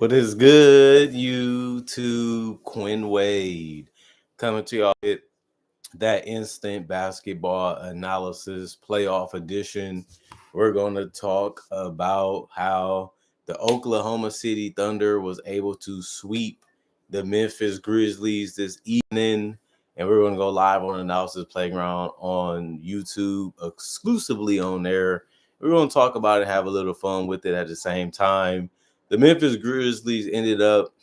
What is good, YouTube? Quinn Wade coming to y'all with that instant basketball analysis playoff edition. We're going to talk about how the Oklahoma City Thunder was able to sweep the Memphis Grizzlies this evening. And we're going to go live on Analysis Playground on YouTube, exclusively on there. We're going to talk about it, have a little fun with it at the same time. The Memphis Grizzlies ended up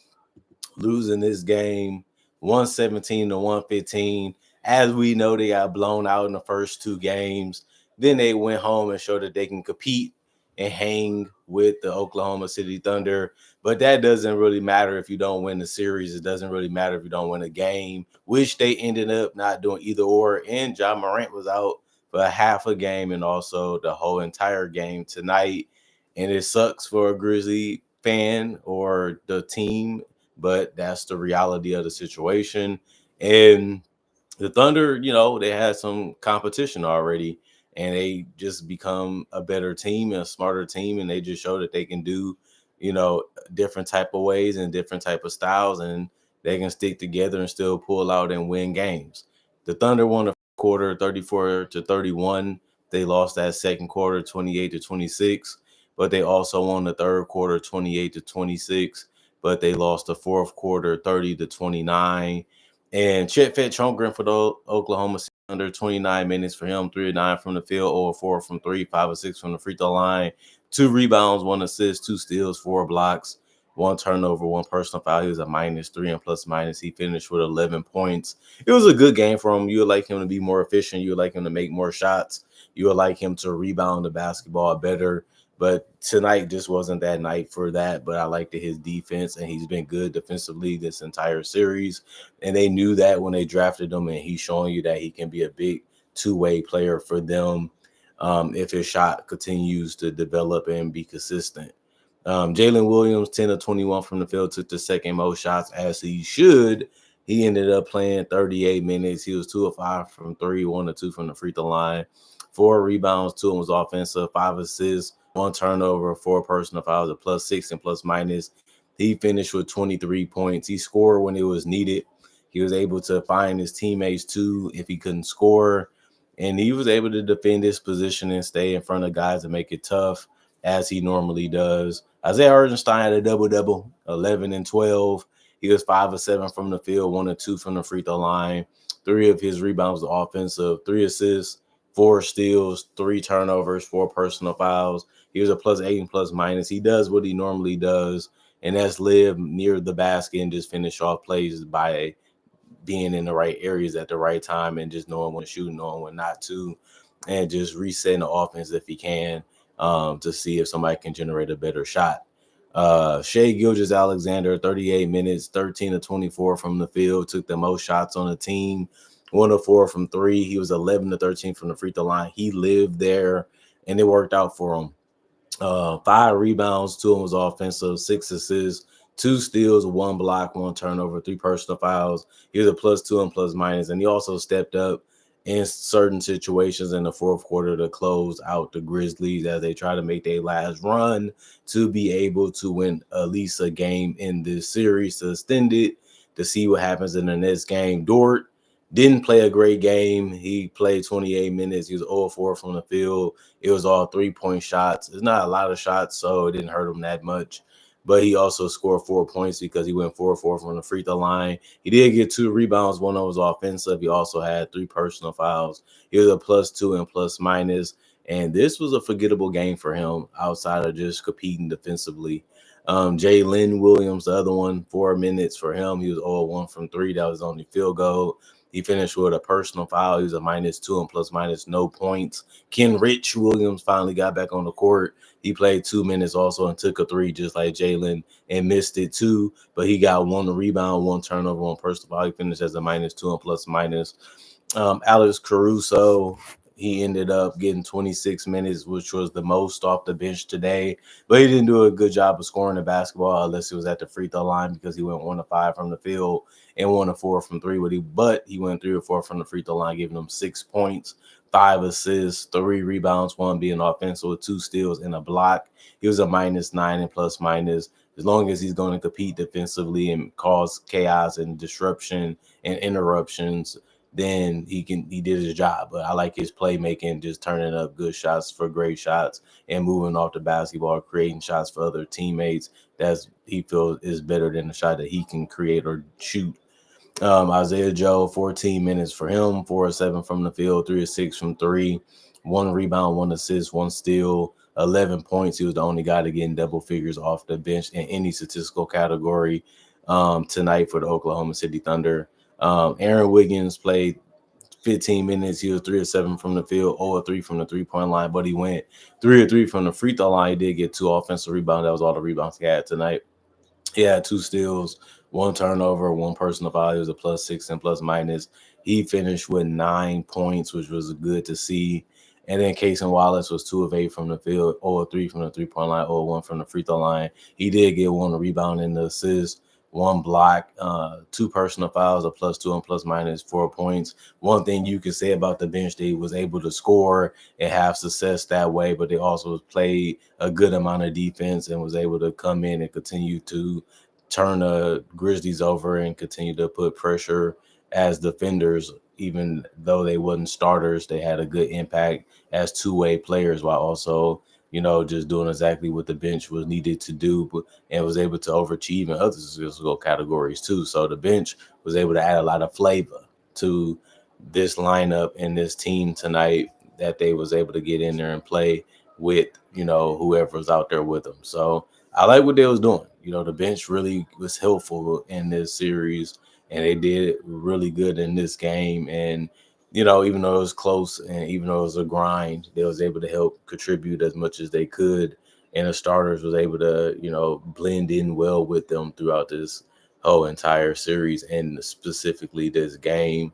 losing this game 117 to 115. As we know, they got blown out in the first two games. Then they went home and showed that they can compete and hang with the Oklahoma City Thunder. But that doesn't really matter if you don't win the series. It doesn't really matter if you don't win a game, which they ended up not doing either or. And Ja Morant was out for a half a game and also the whole entire game tonight. And it sucks for a Grizzly fan or the team, but that's the reality of the situation. And the Thunder, they had some competition already, and they just become a better team and a smarter team, and they just show that they can do, different type of ways and different type of styles, and they can stick together and still pull out and win games. The Thunder won the quarter 34 to 31. They lost that second quarter 28 to 26, but they also won the third quarter 28 to 26, but they lost the fourth quarter 30 to 29. And Chet Holmgren for the Oklahoma City under 29 minutes for him, 3 of 9 from the field, 0 of 4 from 3, 5 of 6 from the free throw line, 2 rebounds, 1 assist, 2 steals, 4 blocks, 1 turnover, 1 personal foul. He was a -3 and plus minus. He finished with 11 points. It was a good game for him. You would like him to be more efficient. You would like him to make more shots. You would like him to rebound the basketball better. But tonight just wasn't that night for that. But I liked his defense, and he's been good defensively this entire series. And they knew that when they drafted him, and he's showing you that he can be a big two-way player for them if his shot continues to develop and be consistent. Jalen Williams, 10 of 21 from the field, took the second most shots as he should. He ended up playing 38 minutes. He was 2 of 5 from 3, 1 of 2 from the free throw line, 4 rebounds, 2 of them was offensive, 5 assists, 1 turnover, 4 personal fouls, a +6 and plus minus. He finished with 23 points. He scored when it was needed. He was able to find his teammates too if he couldn't score. And he was able to defend his position and stay in front of guys and make it tough as he normally does. Isaiah Hartenstein had a double-double, 11 and 12. He was 5 of 7 from the field, 1 of 2 from the free throw line. 3 of his rebounds were offensive, 3 assists, 4 steals, 3 turnovers, 4 personal fouls. He was a +8 and plus minus. He does what he normally does, and that's live near the basket and just finish off plays by being in the right areas at the right time and just knowing when to shoot, knowing when not to, and just resetting the offense if he can to see if somebody can generate a better shot. Shai Gilgeous-Alexander, 38 minutes, 13 of 24 from the field, took the most shots on the team, 1 of 4 from 3. He was 11 to 13 from the free throw line. He lived there, and it worked out for him. 5 rebounds, 2 of them was offensive, 6 assists, 2 steals, 1 block, 1 turnover, 3 personal fouls. He was a +2 and plus minus, and he also stepped up in certain situations in the fourth quarter to close out the Grizzlies as they try to make their last run to be able to win at least a game in this series, to extend it, to see what happens in the next game. Dort didn't play a great game. He played 28 minutes. He was 0 4 from the field. It was all 3-point shots. It's not a lot of shots, so it didn't hurt him that much. But he also scored 4 points because he went 4-4 from the free throw line. He did get 2 rebounds. 1 of them was offensive. He also had 3 personal fouls. He was a +2 and plus minus. And this was a forgettable game for him outside of just competing defensively. Jalen Williams, the other one, 4 minutes for him. He was 0-1 from 3. That was only field goal. He finished with a personal foul. He was a -2 and plus minus, no points. Kenrich Williams finally got back on the court. He played 2 minutes also and took a 3 just like Jalen and missed it too. But he got 1 rebound, 1 turnover, 1 personal foul. He finished as a -2 and plus minus. Alex Caruso, he ended up getting 26 minutes, which was the most off the bench today. But he didn't do a good job of scoring the basketball unless it was at the free throw line because he went 1 of 5 from the field and 1 of 4 from 3. But he went 3 or 4 from the free throw line, giving him 6 points, 5 assists, 3 rebounds, 1 being offensive with 2 steals and a block. He was a -9 and plus minus. As long as he's going to compete defensively and cause chaos and disruption and interruptions, then he did his job. But I like his playmaking, just turning up good shots for great shots and moving off the basketball, creating shots for other teammates. That's he feels is better than the shot that he can create or shoot. Isaiah Joe, 14 minutes for him, 4 of 7 from the field, 3 of 6 from three, 1 rebound, 1 assist, 1 steal, 11 points. He was the only guy to get in double figures off the bench in any statistical category tonight for the Oklahoma City Thunder. Aaron Wiggins played 15 minutes. He was 3 of 7 from the field, 0 of 3 from the three-point line, but he went 3 of 3 from the free throw line. He did get 2 offensive rebounds. That was all the rebounds he had tonight. He had 2 steals, 1 turnover, 1 personal foul. He was a +6 and plus minus. He finished with 9 points, which was good to see. And then Casey Wallace was 2 of 8 from the field, 0 of 3 from the three-point line, 0 of 1 from the free throw line. He did get 1 rebound in the assist, 1 block, 2 personal fouls, a +2 and plus minus 4 points. One thing you can say about the bench, they was able to score and have success that way, but they also played a good amount of defense and was able to come in and continue to turn the Grizzlies over and continue to put pressure as defenders. Even though they wasn't starters, they had a good impact as two-way players while also, just doing exactly what the bench was needed to do, and was able to overachieve in other statistical categories too. So the bench was able to add a lot of flavor to this lineup and this team tonight that they was able to get in there and play with, whoever's out there with them. So I like what they was doing. The bench really was helpful in this series, and they did really good in this game. And, even though it was close and even though it was a grind, they was able to help contribute as much as they could. And the starters was able to, blend in well with them throughout this whole entire series and specifically this game.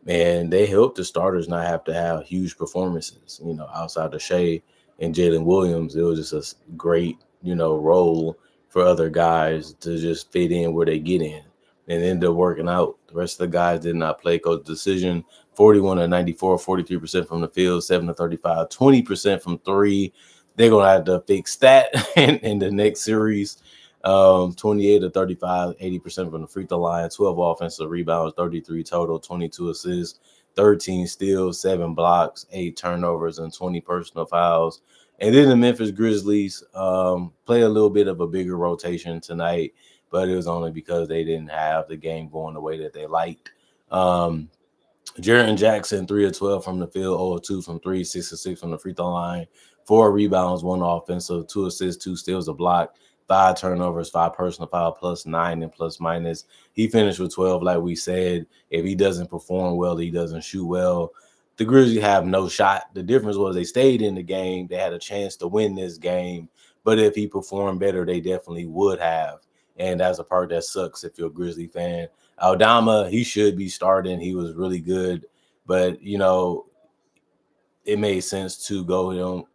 And they helped the starters not have to have huge performances, outside of Shea and Jalen Williams. It was just a great, role for other guys to just fit in where they get in and end up working out. The rest of the guys did not play. Coach decision, 41 of 94, 43% from the field, 7 of 35, 20% from three. They're going to have to fix that in the next series. 28 of 35, 80% from the free throw line, 12 offensive rebounds, 33 total, 22 assists, 13 steals, 7 blocks, 8 turnovers, and 20 personal fouls. And then the Memphis Grizzlies play a little bit of a bigger rotation tonight, but it was only because they didn't have the game going the way that they liked. Jaren Jackson, 3 of 12 from the field, 0 of 2 from 3, 6 of 6 from the free throw line, 4 rebounds, 1 offensive, 2 assists, 2 steals, a block, 5 turnovers, 5 personal foul, +9 and plus minus. He finished with 12, like we said. If he doesn't perform well, he doesn't shoot well, the Grizzlies have no shot. The difference was they stayed in the game. They had a chance to win this game. But if he performed better, they definitely would have. And that's a part that sucks if you're a Grizzly fan. Aldama, he should be starting. He was really good. But, it made sense to go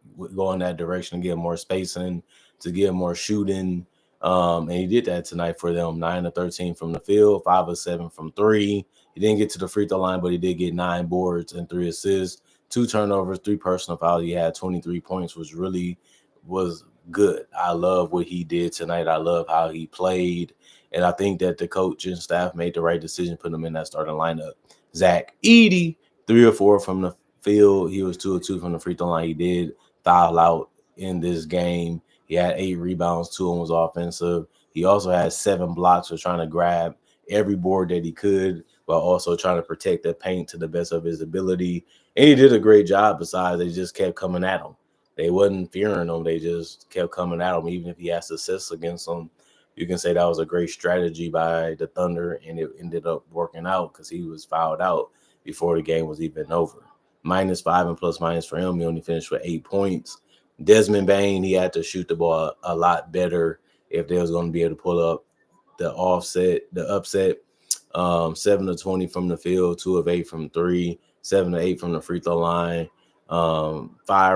in that direction to get more spacing, to get more shooting. And he did that tonight for them. 9 of 13 from the field, 5 of 7 from three. He didn't get to the free throw line, but he did get 9 boards and 3 assists, 2 turnovers, 3 personal fouls. He had 23 points, which really was good. I love what he did tonight. I love how he played. And I think that the coach and staff made the right decision putting him in that starting lineup. Zach Edey, 3 or 4 from the field. He was 2 or 2 from the free throw line. He did foul out in this game. He had 8 rebounds, 2 of them was offensive. He also had 7 blocks for trying to grab every board that he could while also trying to protect the paint to the best of his ability. And he did a great job. Besides, they just kept coming at him. They wasn't fearing him. They just kept coming at him. Even if he had success against them, you can say that was a great strategy by the Thunder, and it ended up working out because he was fouled out before the game was even over. -5 and plus minus for him. He only finished with 8 points. Desmond Bane, he had to shoot the ball a lot better if they was going to be able to pull up the upset. 7 of 20 from the field, 2 of 8 from three, 7 of 8 from the free throw line, 5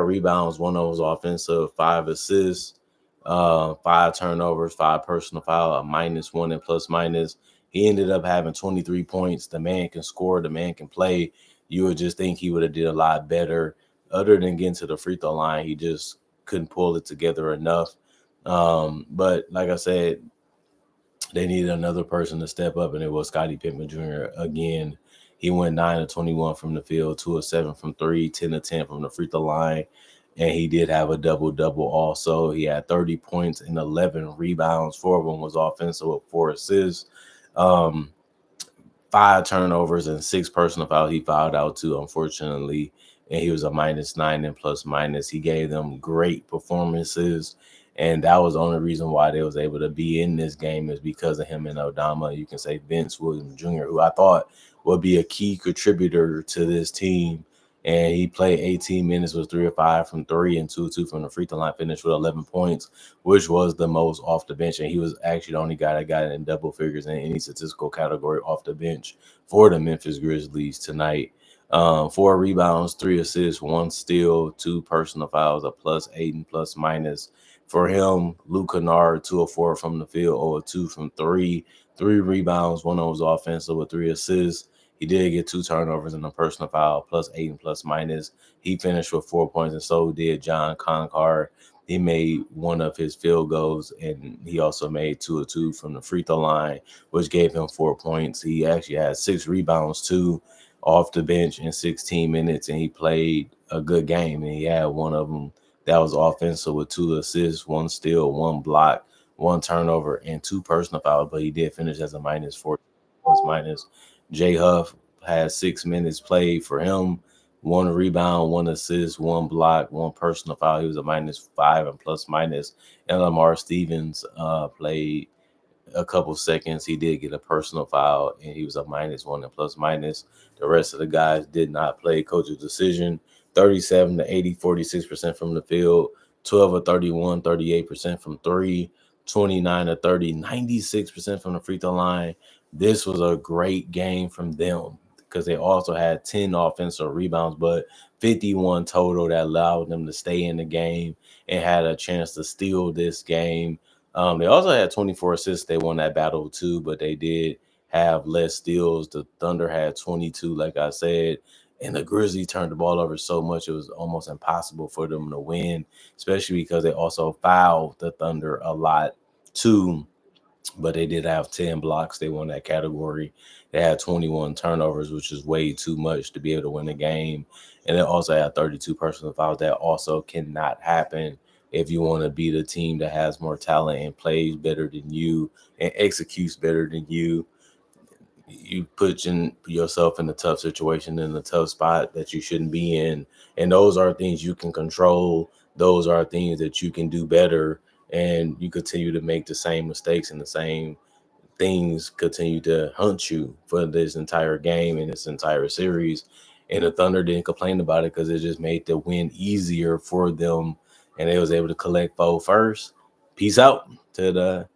rebounds, 1 of them was offensive, 5 assists, 5 turnovers, 5 personal foul, a -1 and plus minus. He ended up having 23 points. The man can score. The man can play. you would just think he would have did a lot better. Other than getting to the free throw line, he just couldn't pull it together enough. But like I said, they needed another person to step up, and it was Scottie Pippen Jr. again. He went 9 of 21 from the field, 2 of 7 from three, 10 of 10 from the free throw line, and he did have a double double. Also, he had 30 points and 11 rebounds. 4 of them was offensive with 4 assists. Um, 5 turnovers and 6 personal fouls. He fouled out too, unfortunately, and he was a -9 and plus minus. He gave them great performances, and that was the only reason why they was able to be in this game is because of him and Odama. You can say Vince Williams Jr., who I thought would be a key contributor to this team. And he played 18 minutes with 3 of 5 from three and 2 of 2 from the free throw line, finished with 11 points, which was the most off the bench. And he was actually the only guy that got in double figures in any statistical category off the bench for the Memphis Grizzlies tonight. 4 rebounds, 3 assists, 1 steal, 2 personal fouls, a +8 and plus minus. For him, Luke Kennard, 2 of 4 from the field, 0 of 2 from three, 3 rebounds, 1 of those offensive with 3 assists. He did get 2 turnovers and a personal foul, +8 and plus minus. He finished with 4 points, and so did John Concar. He made one of his field goals, and he also made 2 of 2 from the free throw line, which gave him 4 points. He actually had 6 rebounds too off the bench in 16 minutes, and he played a good game. And he had one of them that was offensive with 2 assists, 1 steal, 1 block, 1 turnover, and 2 personal fouls. But he did finish as a -4 plus minus. Jay Huff had 6 minutes played for him. 1 rebound, 1 assist, 1 block, 1 personal foul. He was a -5 and plus minus. And Lamar Stevens played a couple seconds. He did get a personal foul, and he was a -1 and plus minus. The rest of the guys did not play. Coach's decision: 37 to 80, 46% from the field, 12 of 31, 38% from three, 29 to 30, 96% from the free throw line. This was a great game from them because they also had 10 offensive rebounds, but 51 total that allowed them to stay in the game and had a chance to steal this game. They also had 24 assists. They won that battle too, but they did have less steals. The Thunder had 22, like I said, and the Grizzlies turned the ball over so much it was almost impossible for them to win, especially because they also fouled the Thunder a lot too. But they did have 10 blocks. They won that category. They had 21 turnovers, which is way too much to be able to win a game. And they also had 32 personal fouls. That also cannot happen if you want to beat a team that has more talent and plays better than you and executes better than you. You put yourself in a tough situation, in a tough spot that you shouldn't be in. And those are things you can control. Those are things that you can do better. And you continue to make the same mistakes and the same things continue to hunt you for this entire game and this entire series. And the Thunder didn't complain about it because it just made the win easier for them. And they was able to collect 4 first. Peace out to the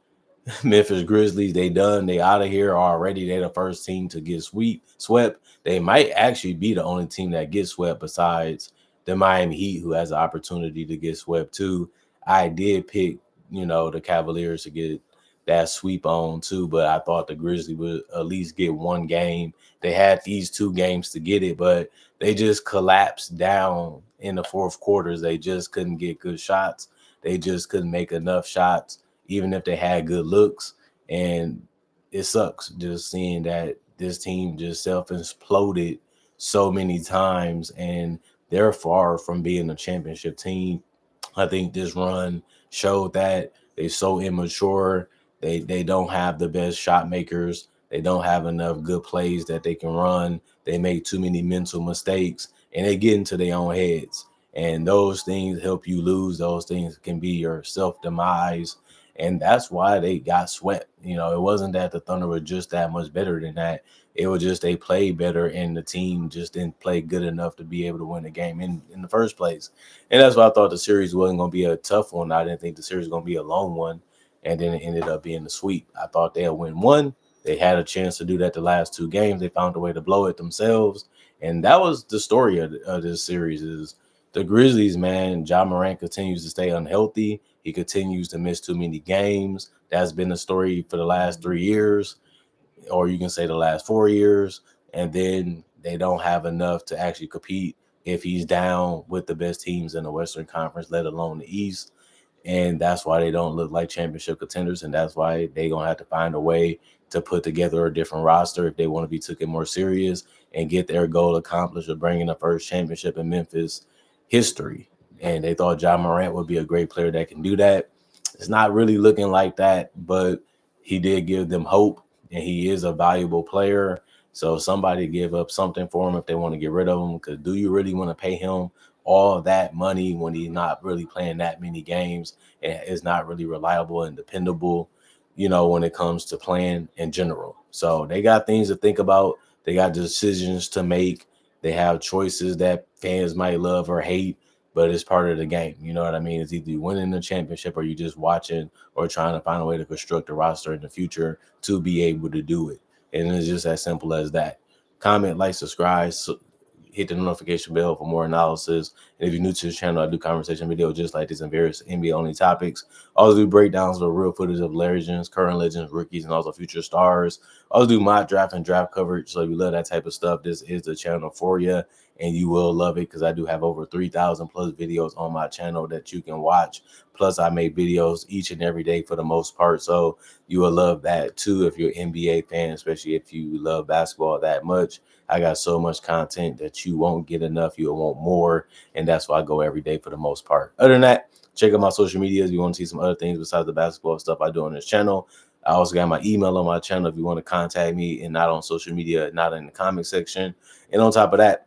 Memphis Grizzlies. They done. They out of here already. They the first team to get swept. They might actually be the only team that gets swept besides the Miami Heat, who has the opportunity to get swept too. I did pick, the Cavaliers to get that sweep on too, but I thought the Grizzlies would at least get one game. They had these 2 games to get it, but they just collapsed down in the fourth quarters. They just couldn't get good shots. They just couldn't make enough shots even if they had good looks. And it sucks just seeing that this team just self-imploded so many times, and they're far from being a championship team. I think this run showed that they're so immature. They don't have the best shot makers. They don't have enough good plays that they can run. They make too many mental mistakes, and they get into their own heads. And those things help you lose. Those things can be your self-demise. And that's why they got swept. It wasn't that the Thunder were just that much better than that. It was just they played better, and the team just didn't play good enough to be able to win the game in the first place. And that's why I thought the series wasn't going to be a tough one. I didn't think the series was going to be a long one. And then it ended up being a sweep. I thought they'd win one. They had a chance to do that the last 2 games. They found a way to blow it themselves. And that was the story of this series is the Grizzlies, man. Ja Morant continues to stay unhealthy. He continues to miss too many games. That's been the story for the last 3 years, or you can say the last 4 years. And then they don't have enough to actually compete if he's down with the best teams in the Western Conference, let alone the East. And that's why they don't look like championship contenders, and that's why they're going to have to find a way to put together a different roster if they want to be taken more serious and get their goal accomplished of bringing the first championship in Memphis history. And they thought John Morant would be a great player that can do that. It's not really looking like that, but he did give them hope, and he is a valuable player. So somebody give up something for him if they want to get rid of him, because do you really want to pay him all that money when he's not really playing that many games and is not really reliable and dependable, when it comes to playing in general? So they got things to think about. They got decisions to make. They have choices that fans might love or hate, but it's part of the game. You know what I mean? It's either you winning the championship or you just watching or trying to find a way to construct a roster in the future to be able to do it. And it's just as simple as that. Comment, like, subscribe, hit the notification bell for more analysis. And if you're new to the channel, I do conversation videos just like this and various NBA only topics. I also do breakdowns of real footage of legends, current legends, rookies, and also future stars. I also do mock draft and draft coverage. So if you love that type of stuff, this is the channel for you, and you will love it because I do have over 3,000 plus videos on my channel that you can watch. Plus, I make videos each and every day for the most part. So you will love that too if you're an NBA fan, especially if you love basketball that much. I got so much content that you won't get enough. You'll want more. And that's why I go every day for the most part. Other than that, check out my social media if you want to see some other things besides the basketball stuff I do on this channel. I also got my email on my channel if you want to contact me, and not on social media, not in the comment section. And on top of that,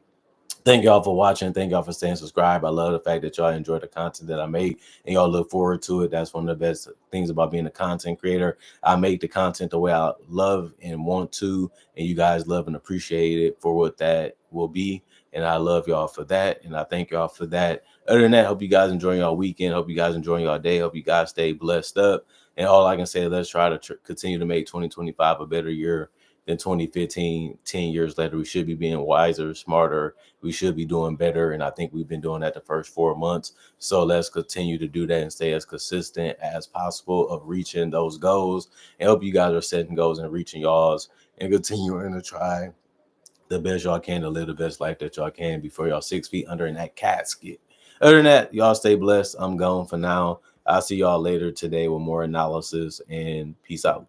thank y'all for watching. Thank y'all for staying subscribed. I love the fact that y'all enjoy the content that I make and y'all look forward to it. That's one of the best things about being a content creator. I make the content the way I love and want to, and you guys love and appreciate it for what that will be. And I love y'all for that, and I thank y'all for that. Other than that, hope you guys enjoying y'all weekend. Hope you guys enjoying y'all day. Hope you guys stay blessed up. And all I can say is let's try to continue to make 2025 a better year than 2015. 10 years later, we should be being wiser, smarter. We should be doing better. And I think we've been doing that the first 4 months. So let's continue to do that and stay as consistent as possible of reaching those goals. And hope you guys are setting goals and reaching y'all's and continuing to try the best y'all can to live the best life that y'all can before y'all 6 feet under in that casket. Other than that, y'all stay blessed. I'm gone for now. I'll see y'all later today with more analysis, and peace out.